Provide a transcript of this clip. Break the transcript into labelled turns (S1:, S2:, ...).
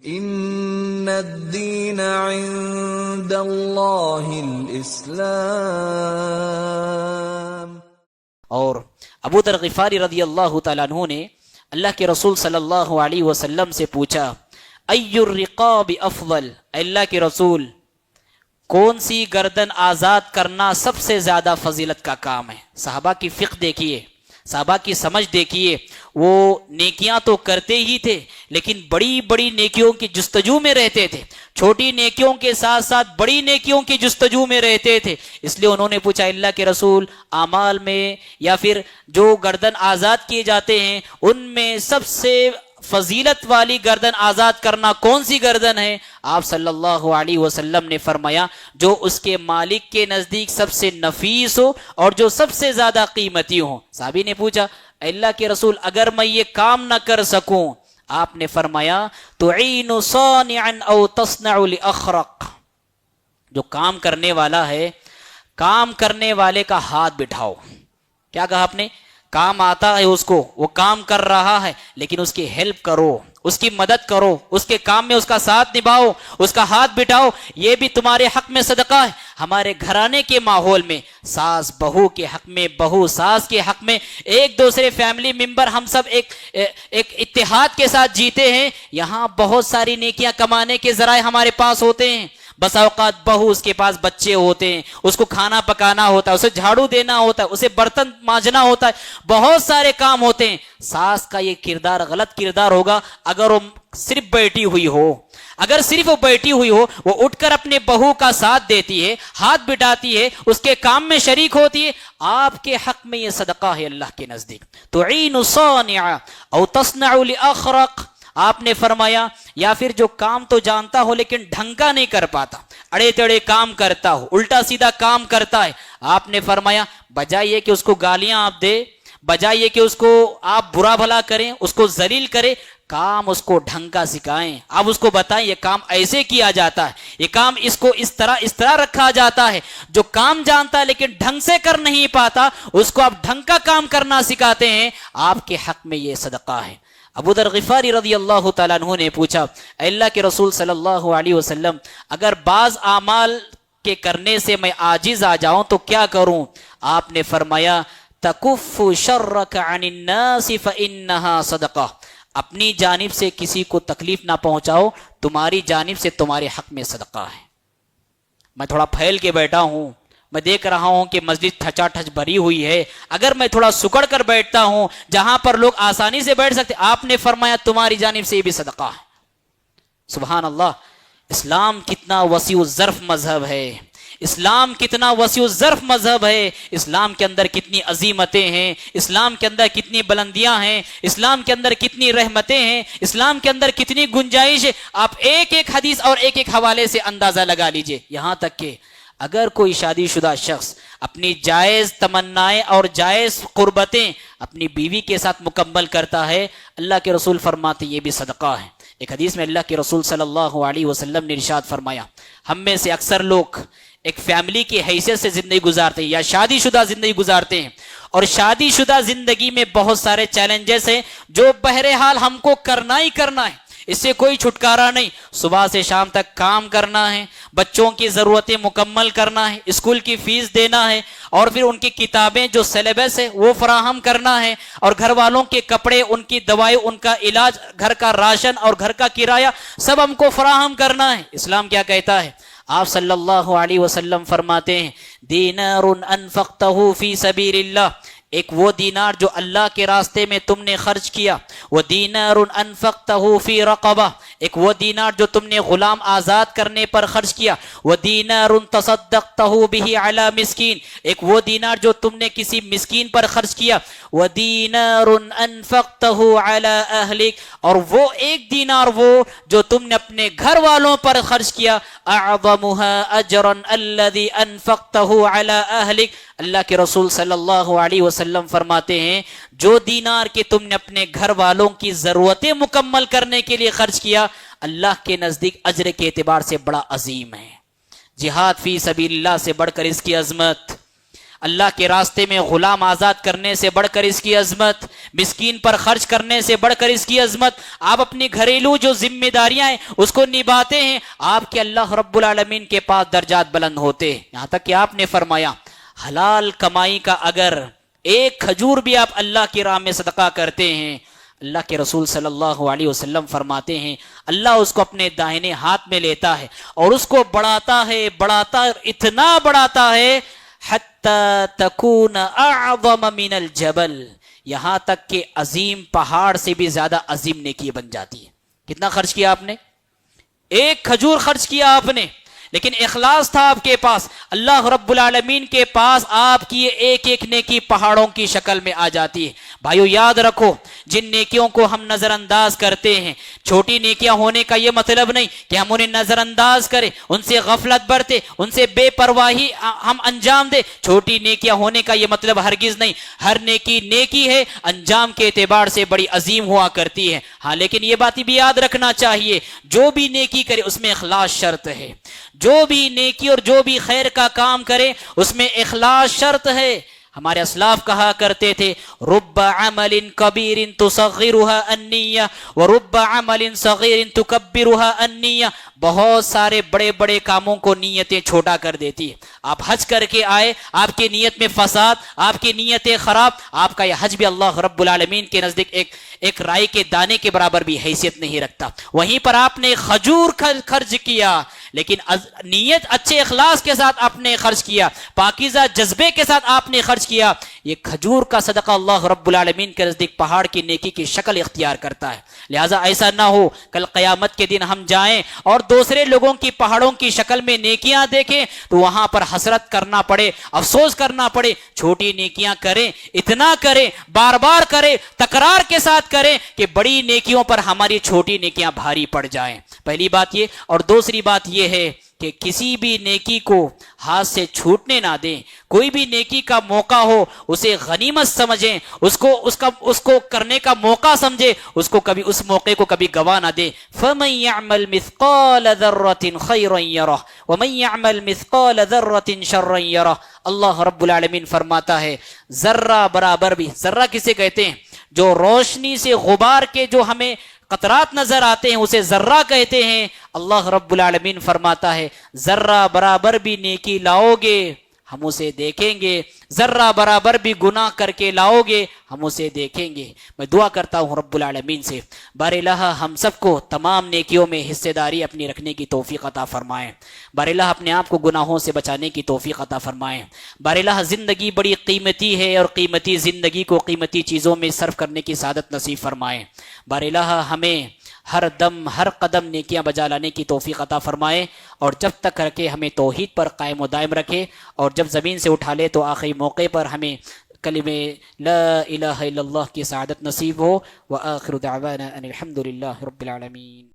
S1: ان الدین عند اللہ الاسلام۔
S2: اور ابو ذر غفاری رضی اللہ تعالیٰ عنہ نے اللہ کے رسول صلی اللہ علیہ وسلم سے پوچھا ای الرقاب افضل، اللہ کے رسول کون سی گردن آزاد کرنا سب سے زیادہ فضیلت کا کام ہے؟ صحابہ کی فقہ دیکھیے، صحابہ کی سمجھ دیکھیے، وہ نیکیاں تو کرتے ہی تھے لیکن بڑی بڑی نیکیوں کی جستجو میں رہتے تھے، چھوٹی نیکیوں کے ساتھ ساتھ بڑی نیکیوں کی جستجو میں رہتے تھے۔ اس لیے انہوں نے پوچھا اللہ کے رسول اعمال میں یا پھر جو گردن آزاد کیے جاتے ہیں ان میں سب سے فضیلت والی گردن آزاد کرنا کون سی گردن ہے؟ آپ صلی اللہ علیہ وسلم نے فرمایا جو اس کے مالک کے نزدیک سب سے نفیس ہو اور جو سب سے زیادہ قیمتی ہو۔ صحابی نے پوچھا اللہ کے رسول اگر میں یہ کام نہ کر سکوں؟ آپ نے فرمایا تعین صانعا او تصنع لاخرق، جو کام کرنے والا ہے کام کرنے والے کا ہاتھ بٹھاؤ۔ کیا کہا آپ نے؟ کام آتا ہے اس کو، وہ کام کر رہا ہے لیکن اس کی ہیلپ کرو، اس کی مدد کرو، اس کے کام میں اس کا ساتھ نبھاؤ، اس کا ہاتھ بٹھاؤ، یہ بھی تمہارے حق میں صدقہ ہے۔ ہمارے گھرانے کے ماحول میں ساس بہو کے حق میں، بہو ساس کے حق میں، ایک دوسرے فیملی ممبر ہم سب ایک اتحاد کے ساتھ جیتے ہیں، یہاں بہت ساری نیکیاں کمانے کے ذرائع ہمارے پاس ہوتے ہیں۔ بس اوقات بہو اس کے پاس بچے ہوتے ہیں، اس کو کھانا پکانا ہوتا ہے، اسے جھاڑو دینا ہوتا ہے، اسے برتن مانجنا ہوتا ہے، بہت سارے کام ہوتے ہیں۔ ساس کا یہ کردار غلط کردار ہوگا اگر وہ صرف بیٹھی ہوئی ہو، اگر صرف وہ بیٹھی ہوئی ہو، وہ اٹھ کر اپنے بہو کا ساتھ دیتی ہے، ہاتھ بٹاتی ہے، اس کے کام میں شریک ہوتی ہے، آپ کے حق میں یہ صدقہ ہے اللہ کے نزدیک۔ تعین صانع او تصنع لاخرق، آپ نے فرمایا یا پھر جو کام تو جانتا ہو لیکن ڈھنگ کا نہیں کر پاتا، اڑے تڑے کام کرتا ہو، الٹا سیدھا کام کرتا ہے، آپ نے فرمایا بجائے یہ کہ اس کو گالیاں آپ دے، بجائے یہ کہ اس کو آپ برا بھلا کریں، اس کو ذلیل کریں، کام اس کو ڈھنگ کا سکھائیں، آپ اس کو بتائیں یہ کام ایسے کیا جاتا ہے، یہ کام اس کو اس طرح رکھا جاتا ہے۔ جو کام جانتا ہے لیکن ڈھنگ سے کر نہیں پاتا اس کو آپ ڈھنگ کا کام کرنا سکھاتے ہیں، آپ کے حق میں یہ صدقہ ہے۔ ابو ذر غفاری رضی اللہ تعالیٰ عنہ نے پوچھا اے اللہ کے رسول صلی اللہ علیہ وسلم اگر بعض اعمال کے کرنے سے میں عاجز آ جاؤں تو کیا کروں؟ آپ نے فرمایا تکف شرک عن الناس فانہا صدقہ، اپنی جانب سے کسی کو تکلیف نہ پہنچاؤ، تمہاری جانب سے تمہارے حق میں صدقہ ہے۔ میں تھوڑا پھیل کے بیٹھا ہوں، میں دیکھ رہا ہوں کہ مسجد ٹھچا ٹھچ بھری ہوئی ہے، اگر میں تھوڑا سکڑ کر بیٹھتا ہوں جہاں پر لوگ آسانی سے بیٹھ سکتے، آپ نے فرمایا تمہاری جانب سے یہ بھی صدقہ ہے۔ سبحان اللہ، اسلام کتنا وسیع الظرف مذہب ہے، اسلام کتنا وسیع الظرف مذہب ہے، اسلام کے اندر کتنی عظیمتیں ہیں، اسلام کے اندر کتنی بلندیاں ہیں، اسلام کے اندر کتنی رحمتیں ہیں، اسلام کے اندر کتنی گنجائش ہے۔ آپ ایک ایک حدیث اور ایک ایک حوالے سے اندازہ لگا لیجئے، یہاں تک کہ اگر کوئی شادی شدہ شخص اپنی جائز تمنائیں اور جائز قربتیں اپنی بیوی کے ساتھ مکمل کرتا ہے، اللہ کے رسول فرماتے یہ بھی صدقہ ہے۔ ایک حدیث میں اللہ کے رسول صلی اللہ علیہ وسلم نے ارشاد فرمایا ہم میں سے اکثر لوگ ایک فیملی کی حیثیت سے زندگی گزارتے ہیں یا شادی شدہ زندگی گزارتے ہیں، اور شادی شدہ زندگی میں بہت سارے چیلنجز ہیں جو بہرحال ہم کو کرنا ہی کرنا ہے، اس سے کوئی چھٹکارا نہیں۔ صبح سے شام تک کام کرنا ہے، بچوں کی ضرورتیں مکمل کرنا ہے، اسکول کی فیس دینا ہے، اور پھر ان کی کتابیں جو سلیبس ہے وہ فراہم کرنا ہے، اور گھر والوں کے کپڑے، ان کی دوائی، ان کا علاج، گھر کا راشن اور گھر کا کرایہ سب ہم کو فراہم کرنا ہے۔ اسلام کیا کہتا ہے؟ آپ صلی اللہ علیہ وسلم فرماتے ہیں دینار انفقتہ فی سبیل اللہ، ایک وہ دینار جو اللہ کے راستے میں تم نے خرچ کیا، وہ دینار انفقتہ فی رقبہ، ایک وہ دینار جو تم نے غلام آزاد کرنے پر خرچ کیا، وہ دینار تصدقتہ بہ علی مسکین، ایک وہ دینار جو تم نے کسی مسکین پر خرچ کیا، وہ دینار انفقتہ علی اہلک، اور وہ ایک دینار وہ جو تم نے اپنے گھر والوں پر خرچ کیا، اعظمها اجرا الذی انفقتہ علی اہلک، اللہ کے رسول صلی اللہ علیہ وسلم فرماتے ہیں جو دینار کے تم نے اپنے گھر والوں کی ضرورتیں مکمل کرنے کے لیے خرچ کیا، اللہ کے نزدیک اجر کے اعتبار سے بڑا عظیم ہے۔ جہاد فی سبیل اللہ سے بڑھ کر اس کی عظمت، اللہ کے راستے میں غلام آزاد کرنے سے بڑھ کر اس کی عظمت، مسکین پر خرچ کرنے سے بڑھ کر اس کی عظمت، آپ اپنی گھریلو جو ذمہ داریاں ہیں اس کو نبھاتے ہیں، آپ کے اللہ رب العالمین کے پاس درجات بلند ہوتے ہیں۔ یہاں تک کہ آپ نے فرمایا حلال کمائی کا اگر ایک کھجور بھی آپ اللہ کی راہ میں صدقہ کرتے ہیں، اللہ کے رسول صلی اللہ علیہ وسلم فرماتے ہیں اللہ اس کو اپنے داہنے ہاتھ میں لیتا ہے اور اس کو بڑھاتا ہے، اتنا بڑھاتا ہے حتی تکون اعظم من الجبل، یہاں تک کہ عظیم پہاڑ سے بھی زیادہ عظیم نیکی بن جاتی ہے۔ کتنا خرچ کیا آپ نے؟ ایک کھجور خرچ کیا آپ نے، لیکن اخلاص تھا آپ کے پاس، اللہ رب العالمین کے پاس آپ کی ایک ایک نیکی پہاڑوں کی شکل میں آ جاتی ہے۔ بھائیو یاد رکھو، جن نیکیوں کو ہم نظر انداز کرتے ہیں، چھوٹی نیکیاں ہونے کا یہ مطلب نہیں کہ ہم انہیں نظر انداز کریں، ان سے غفلت برتے، ان سے بے پرواہی ہم انجام دیں۔ چھوٹی نیکیاں ہونے کا یہ مطلب ہرگز نہیں، ہر نیکی نیکی ہے، انجام کے اعتبار سے بڑی عظیم ہوا کرتی ہے۔ ہاں لیکن یہ بات بھی یاد رکھنا چاہیے، جو بھی نیکی کرے اس میں اخلاص شرط ہے، جو بھی نیکی اور جو بھی خیر کا کام کرے اس میں اخلاص شرط ہے۔ ہمارے اسلاف کہا کرتے تھے رب عمل کبیر تصغرها النیہ ورب عمل صغیر تکبرها النیہ، بہت سارے بڑے بڑے کاموں کو نیتیں چھوٹا کر دیتی ہے۔ آپ حج کر کے آئے، آپ کی نیت میں فساد، آپ کی نیتیں خراب، آپ کا یہ حج بھی اللہ رب العالمین کے نزدیک ایک رائی کے دانے کے برابر بھی حیثیت نہیں رکھتا۔ وہیں پر آپ نے کھجور خرچ کیا، لیکن نیت اچھے اخلاص کے ساتھ آپ نے خرچ کیا، پاکیزہ جذبے کے ساتھ آپ نے خرچ کیا، یہ کھجور کا صدقہ اللہ رب العالمین کے نزدیک پہاڑ کی نیکی کی شکل اختیار کرتا ہے۔ لہٰذا ایسا نہ ہو کل قیامت کے دن ہم جائیں اور دوسرے لوگوں کی پہاڑوں کی شکل میں نیکیاں دیکھیں تو وہاں پر حسرت کرنا پڑے، افسوس کرنا پڑے۔ چھوٹی نیکیاں کریں، اتنا کریں، بار بار کریں، تکرار کے ساتھ کریں کہ بڑی نیکیوں پر ہماری چھوٹی نیکیاں بھاری پڑ جائیں۔ پہلی بات یہ، اور دوسری بات یہ ہے کہ کسی بھی نیکی کو ہاتھ سے چھوٹنے نہ دیں۔ کوئی بھی نیکی کا موقع ہو اسے غنیمت سمجھیں، اس کو کرنے کا موقع سمجھے، اس موقع کو کبھی گوا نہ دیں۔ فَمَن يَعْمَلْ مِثْقَالَ ذَرَّةٍ خَيْرًا يَرَهُ وَمَن يَعْمَلْ مِثْقَالَ ذَرَّةٍ شَرًّا يَرَهُ۔ اللہ رب العالمین فرماتا ہے ذرہ برابر بھی، ذرہ کسے کہتے ہیں؟ جو روشنی سے غبار کے جو ہمیں قطرات نظر آتے ہیں اسے ذرہ کہتے ہیں۔ اللہ رب العالمین فرماتا ہے ذرہ برابر بھی نیکی لاؤ گے ہم اسے دیکھیں گے، ذرہ برابر بھی گناہ کر کے لاؤ گے ہم اسے دیکھیں گے۔ میں دعا کرتا ہوں رب العالمین سے بار الہ ہم سب کو تمام نیکیوں میں حصے داری اپنی رکھنے کی توفیق عطا فرمائیں۔ بار الہ اپنے آپ کو گناہوں سے بچانے کی توفیق عطا فرمائیں۔ بار الہ زندگی بڑی قیمتی ہے اور قیمتی زندگی کو قیمتی چیزوں میں صرف کرنے کی سعادت نصیب فرمائیں۔ بار الہ ہمیں ہر دم ہر قدم نیکیاں بجا لانے کی توفیق عطا فرمائے، اور جب تک رکھے ہمیں توحید پر قائم و دائم رکھے، اور جب زمین سے اٹھا لے تو آخری موقع پر ہمیں کلمہ لا الہ الا اللہ کی سعادت نصیب ہو۔ وآخر دعوانا ان الحمد للہ رب العالمین۔